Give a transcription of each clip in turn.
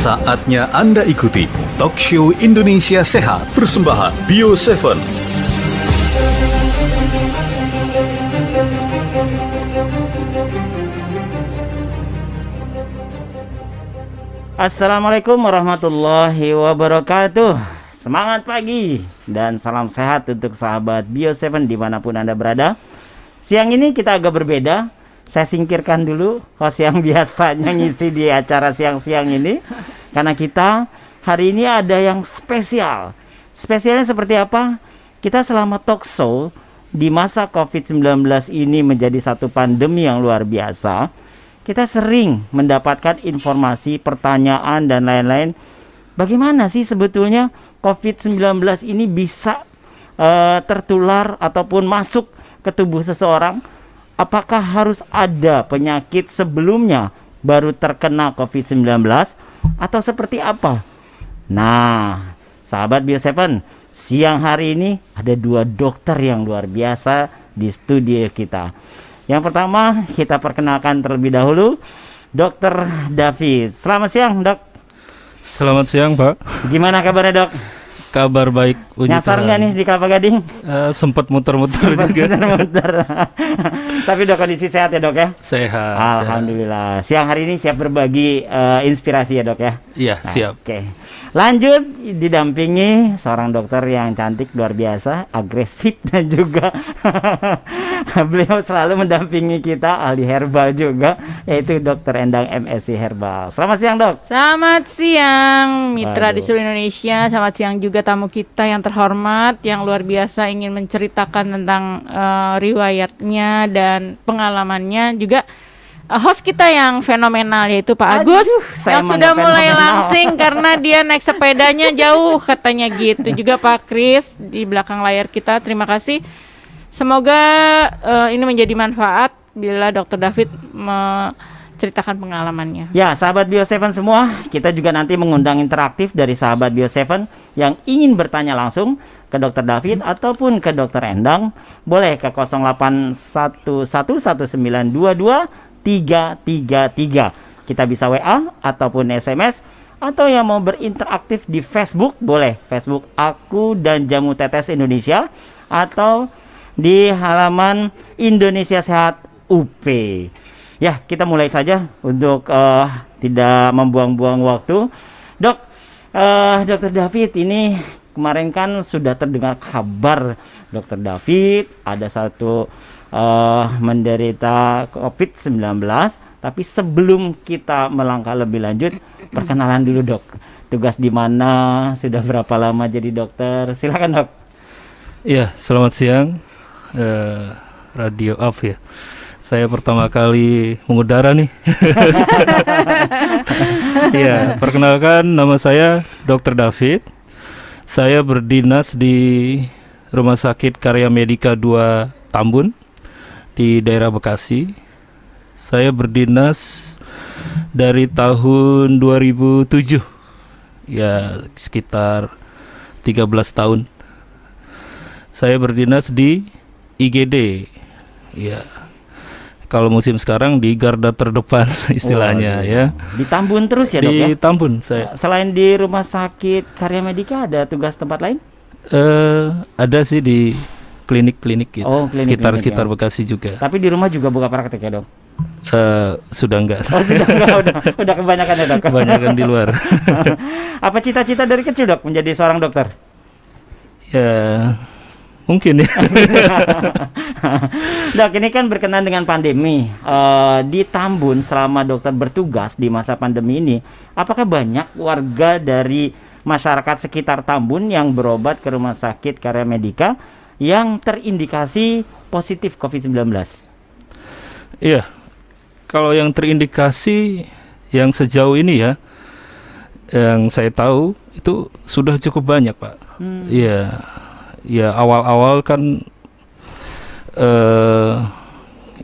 Saatnya Anda ikuti Talk Show Indonesia Sehat persembahan Bio7. Assalamualaikum warahmatullahi wabarakatuh. Semangat pagi dan salam sehat untuk sahabat Bio7 dimanapun Anda berada. Siang ini kita agak berbeda. Saya singkirkan dulu host yang biasanya ngisi di acara siang-siang ini, karena kita hari ini ada yang spesial. Spesialnya seperti apa? Kita selama talk show di masa COVID-19 ini menjadi satu pandemi yang luar biasa, kita sering mendapatkan informasi, pertanyaan, dan lain-lain. Bagaimana sih sebetulnya COVID-19 ini bisa tertular ataupun masuk ke tubuh seseorang? Apakah harus ada penyakit sebelumnya baru terkena COVID-19 atau seperti apa? Nah, sahabat Bio7, siang hari ini ada dua dokter yang luar biasa di studio kita. Yang pertama, kita perkenalkan terlebih dahulu Dr. David. Selamat siang, Dok. Selamat siang, Pak. Gimana kabarnya, Dok? Kabar baik, puji Nyasar nggak nih di Kelapa Gading? Sempat muter-muter juga. Muter-muter. Tapi udah kondisi sehat ya, Dok ya? Sehat. Alhamdulillah. Siang hari ini siap berbagi inspirasi ya, Dok ya? Iya, siap. Oke. Lanjut, didampingi seorang dokter yang cantik luar biasa, agresif, dan juga beliau selalu mendampingi kita, ahli herbal juga, yaitu Dr. Endang MSc Herbal. Selamat siang, Dok. Selamat siang mitra di Waduh. seluruh Indonesia. Selamat siang juga tamu kita yang terhormat, yang luar biasa ingin menceritakan tentang riwayatnya dan pengalamannya. Juga host kita yang fenomenal, yaitu Pak Agus, saya yang sudah emang mulai fenomenal. langsing karena dia naik sepedanya jauh katanya gitu. Juga Pak Kris di belakang layar kita, terima kasih. Semoga ini menjadi manfaat bila Dr. David menceritakan pengalamannya. Ya, sahabat Bio7 semua, kita juga nanti mengundang interaktif dari sahabat Bio7 yang ingin bertanya langsung ke Dr. David ataupun ke Dr. Endang. Boleh ke 08111922 333. Kita bisa WA ataupun SMS, atau yang mau berinteraktif di Facebook, boleh Facebook Aku dan Jamu Tetes Indonesia, atau di halaman Indonesia Sehat UP. Ya, kita mulai saja untuk tidak membuang-buang waktu. Dok, Dr. David, ini kemarin kan sudah terdengar kabar Dr. David ada satu menderita COVID-19. Tapi sebelum kita melangkah lebih lanjut, perkenalan dulu, Dok. Tugas di mana, sudah berapa lama jadi dokter? Silakan, Dok. Iya, selamat siang. Radio Up ya. Saya pertama kali mengudara nih. Iya, perkenalkan, nama saya Dr. David. Saya berdinas di Rumah Sakit Karya Medika 2 Tambun di daerah Bekasi. Saya berdinas dari tahun 2007. Ya, sekitar 13 tahun. Saya berdinas di IGD. Ya. Kalau musim sekarang di garda terdepan istilahnya. Ya. Di Tambun terus ya, Dok, ya? Di Tambun saya. Selain di Rumah Sakit Karya Medika, ada tugas tempat lain? Ada sih di klinik-klinik gitu. Oh, klinik-klinik, Sekitar ya. Bekasi juga. Tapi di rumah juga buka praktek ya, Dok? Sudah enggak. Oh, sudah enggak, udah kebanyakan ya, Dok? Kebanyakan di luar. Apa cita-cita dari kecil, Dok, menjadi seorang dokter? Ya, mungkin ya. Dok, ini kan berkenaan dengan pandemi. Di Tambun selama dokter bertugas di masa pandemi ini, apakah banyak warga dari masyarakat sekitar Tambun yang berobat ke Rumah Sakit Karya Medika yang terindikasi positif COVID-19? Iya. Kalau yang terindikasi yang sejauh ini ya, yang saya tahu itu sudah cukup banyak, Pak. Iya. Ya, awal-awal kan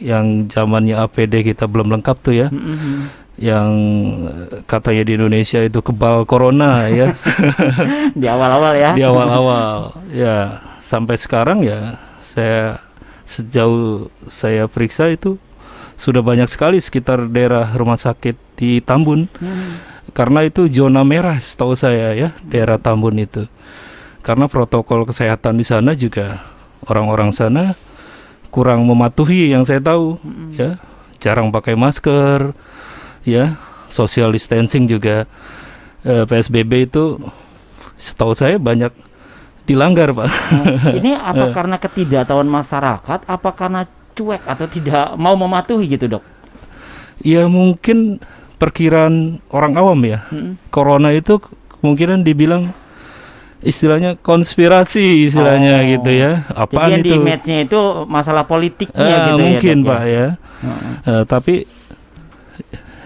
yang zamannya APD kita belum lengkap tuh ya. Yang katanya di Indonesia itu kebal corona ya. Di awal-awal ya. Di awal-awal. Ya, sampai sekarang ya sejauh saya periksa itu sudah banyak sekali sekitar daerah rumah sakit di Tambun. karena itu zona merah setahu saya ya, daerah Tambun itu. Karena protokol kesehatan di sana juga orang-orang sana kurang mematuhi yang saya tahu ya, jarang pakai masker ya, social distancing juga. PSBB itu setahu saya banyak dilanggar, Pak. Ini apa karena ketidaktahuan masyarakat, apa karena cuek atau tidak mau mematuhi gitu, Dok? Ya mungkin perkiraan orang awam ya. Corona itu kemungkinan dibilang istilahnya konspirasi istilahnya gitu ya. Apaan jadi itu? Jadi image-nya itu masalah politiknya gitu mungkin ya, Dok, Pak ya. Tapi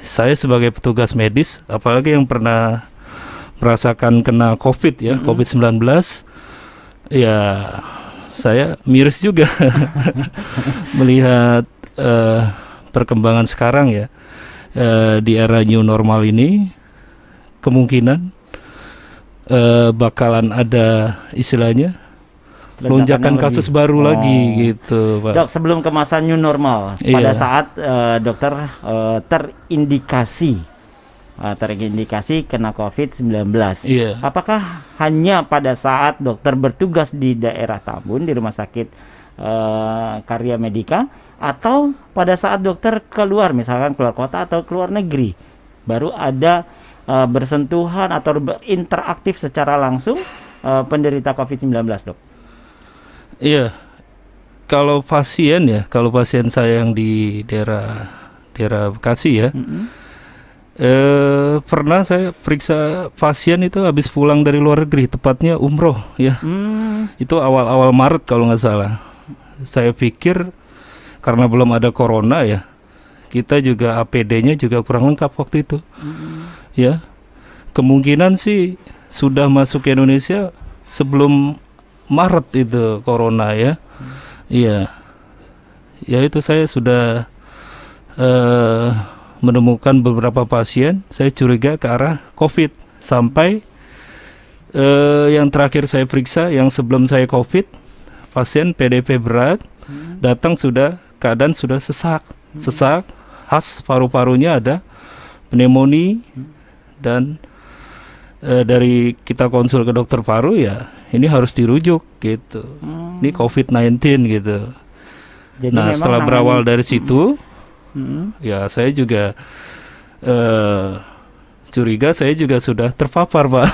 saya sebagai petugas medis, apalagi yang pernah merasakan kena COVID ya, COVID-19, ya saya miris juga melihat perkembangan sekarang ya, di era new normal ini kemungkinan bakalan ada istilahnya lonjakan kasus baru lagi gitu, Pak. Dok, sebelum ke masa new normal, pada saat dokter terindikasi kena COVID-19, apakah hanya pada saat dokter bertugas di daerah Tambun di Rumah Sakit Karya Medika, atau pada saat dokter keluar, misalkan keluar kota atau keluar negeri, baru ada bersentuhan atau berinteraktif secara langsung penderita COVID-19, Dok? Iya, kalau pasien saya yang di daerah Bekasi ya, pernah saya periksa pasien itu habis pulang dari luar negeri, tepatnya umroh ya. Itu awal-awal Maret kalau nggak salah. Saya pikir karena belum ada corona ya, kita juga APD-nya juga kurang lengkap waktu itu. Ya, kemungkinan sih sudah masuk ke Indonesia sebelum Maret itu corona ya. Iya. Ya itu saya sudah menemukan beberapa pasien saya curiga ke arah COVID, sampai yang terakhir saya periksa yang sebelum saya COVID, pasien PDP berat datang sudah keadaan sudah sesak, khas paru-parunya ada pneumonia, dan dari kita konsul ke dokter paru ya ini harus dirujuk gitu. Ini COVID-19 gitu. Jadi nah setelah berawal dari situ ya saya juga curiga saya juga sudah terpapar, Pak.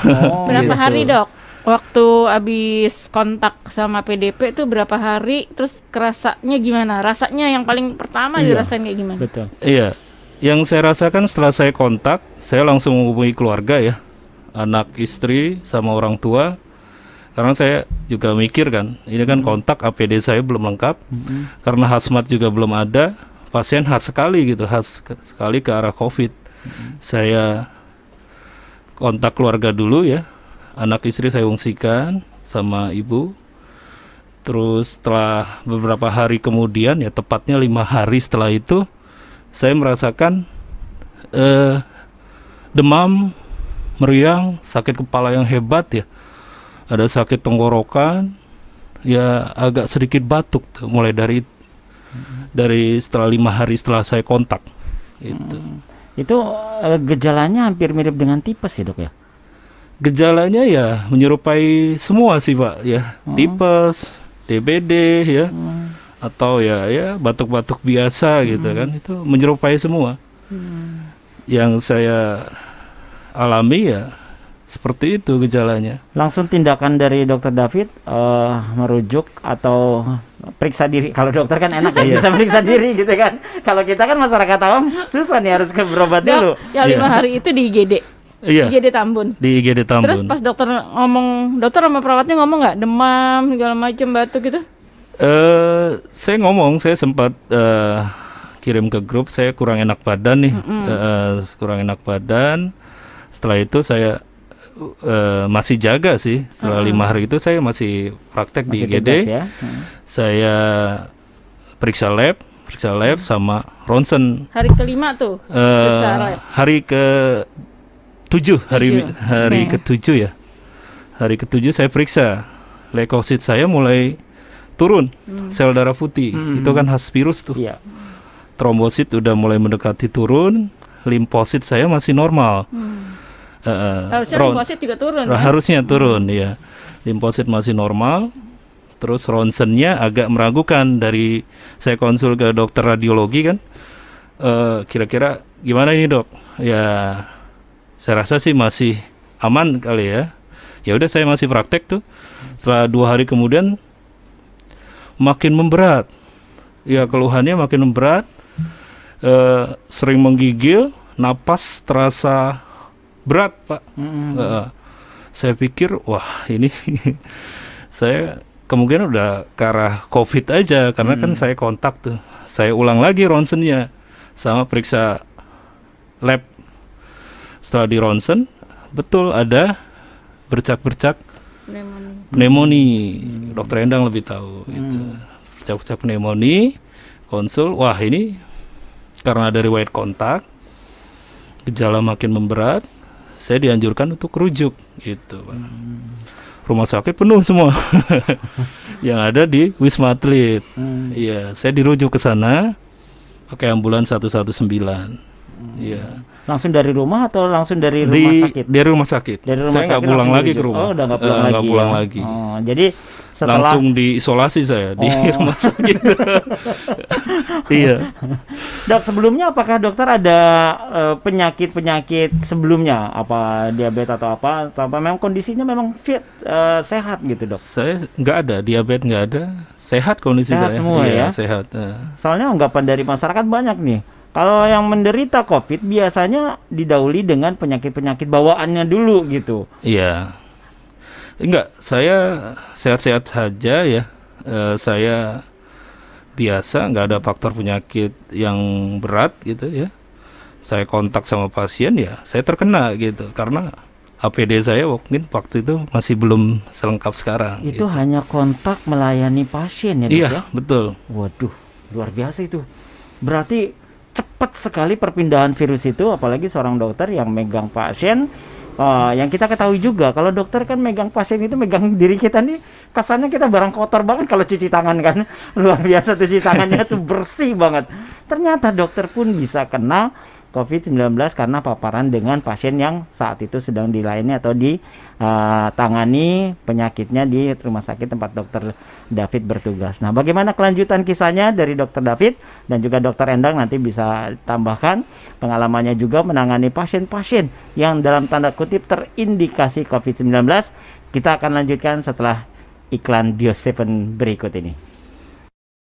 Berapa gitu. hari, Dok? Waktu habis kontak sama PDP itu berapa hari? Terus kerasanya gimana? Rasanya yang paling pertama dirasain kayak gimana? Betul. Iya. Yang saya rasakan setelah saya kontak, saya langsung menghubungi keluarga ya, anak, istri, sama orang tua. Karena saya juga mikir kan, ini kan kontak APD saya belum lengkap, karena hazmat juga belum ada, pasien khas sekali gitu, khas sekali ke arah COVID. Saya kontak keluarga dulu ya, anak istri saya ungsikan sama ibu. Terus setelah beberapa hari kemudian ya, tepatnya 5 hari setelah itu, saya merasakan demam, meriang, sakit kepala yang hebat ya. Ada sakit tenggorokan, ya agak sedikit batuk tuh, mulai dari setelah 5 hari setelah saya kontak. Itu gejalanya hampir mirip dengan tipes ya, Dok ya? Gejalanya ya menyerupai semua sih, Pak ya. Tipes, DBD ya, atau ya batuk-batuk biasa gitu kan, itu menyerupai semua. Yang saya alami ya seperti itu gejalanya. Langsung tindakan dari Dokter David merujuk atau periksa diri. Kalau dokter kan enak ya bisa periksa diri gitu kan. Kalau kita kan masyarakat awam susah nih, harus ke berobat dulu. Ya 5 hari itu di IGD. Iya. IGD Tambun. Di IGD Tambun. Terus pas dokter sama perawatnya ngomong nggak demam segala macam, batuk gitu? Saya ngomong, saya sempat kirim ke grup, saya kurang enak badan nih, kurang enak badan. Setelah itu saya masih jaga sih. Setelah 5 hari itu saya masih praktek di IGD. Ya? Saya periksa lab sama ronsen. Hari ke-5 tuh. Hari ke-7, hari ke-7 ya. Hari ke-7 saya periksa. Leukosit saya mulai turun, sel darah putih. Itu kan khas virus tuh. Iya. Trombosit udah mulai mendekati turun, limfosit saya masih normal. Harusnya limfosit juga turun. Ya? Harusnya turun ya. Limfosit masih normal. Terus ronsennya agak meragukan. Dari saya konsul ke dokter radiologi kan, kira-kira gimana ini dok? Ya saya rasa sih masih aman kali ya. Ya udah saya masih praktek tuh. Setelah 2 hari kemudian makin memberat. Ya keluhannya makin memberat. Sering menggigil, napas terasa berat pak. Saya pikir wah ini saya kemungkinan udah ke arah COVID aja, karena kan saya kontak tuh. Saya ulang lagi ronsennya sama periksa lab. Setelah di ronsen, betul ada bercak-bercak pneumonia. Dokter Endang lebih tahu gitu. Bercak-bercak pneumonia, konsul, wah ini karena dari riwayat kontak, gejala makin memberat, saya dianjurkan untuk rujuk gitu Pak. Rumah sakit penuh semua yang ada di Wisma Atlet. Iya, saya dirujuk ke sana pakai ambulans 119. Iya. Langsung dari rumah atau langsung dari rumah sakit? Dari rumah sakit. Dari rumah saya nggak sakit pulang lagi dirujuk. ke rumah. Oh, udah nggak pulang lagi. Nggak pulang ya? lagi. Oh, jadi setelah langsung diisolasi saya di rumah sakit. Iya. Dok, sebelumnya apakah dokter ada penyakit-penyakit sebelumnya, apa diabetes atau apa memang kondisinya memang fit, sehat gitu dok? Saya nggak ada diabetes, nggak ada, sehat kondisi Sehat saya. semua Iya, ya? sehat. Soalnya anggapan dari masyarakat banyak nih, kalau yang menderita COVID biasanya didahului dengan penyakit-penyakit bawaannya dulu gitu. Iya. Enggak, saya sehat-sehat saja ya. Saya biasa, nggak ada faktor penyakit yang berat gitu ya. Saya kontak sama pasien ya, saya terkena gitu karena APD saya mungkin waktu itu masih belum selengkap sekarang. Itu gitu. hanya kontak melayani pasien ya dok Iya, ya? betul. Waduh, luar biasa itu. Berarti cepat sekali perpindahan virus itu, apalagi seorang dokter yang megang pasien. Yang kita ketahui juga, kalau dokter kan megang pasien itu, megang diri kita nih, kesannya kita barang kotor banget kalau cuci tangan kan. Luar biasa, cuci tangannya tuh bersih banget. Ternyata dokter pun bisa kena COVID-19 karena paparan dengan pasien yang saat itu sedang dilayani atau ditangani penyakitnya di rumah sakit tempat dokter David bertugas. Nah, bagaimana kelanjutan kisahnya dari dokter David dan juga dokter Endang, nanti bisa tambahkan pengalamannya juga menangani pasien-pasien yang dalam tanda kutip terindikasi COVID-19. Kita akan lanjutkan setelah iklan Bio7 berikut ini.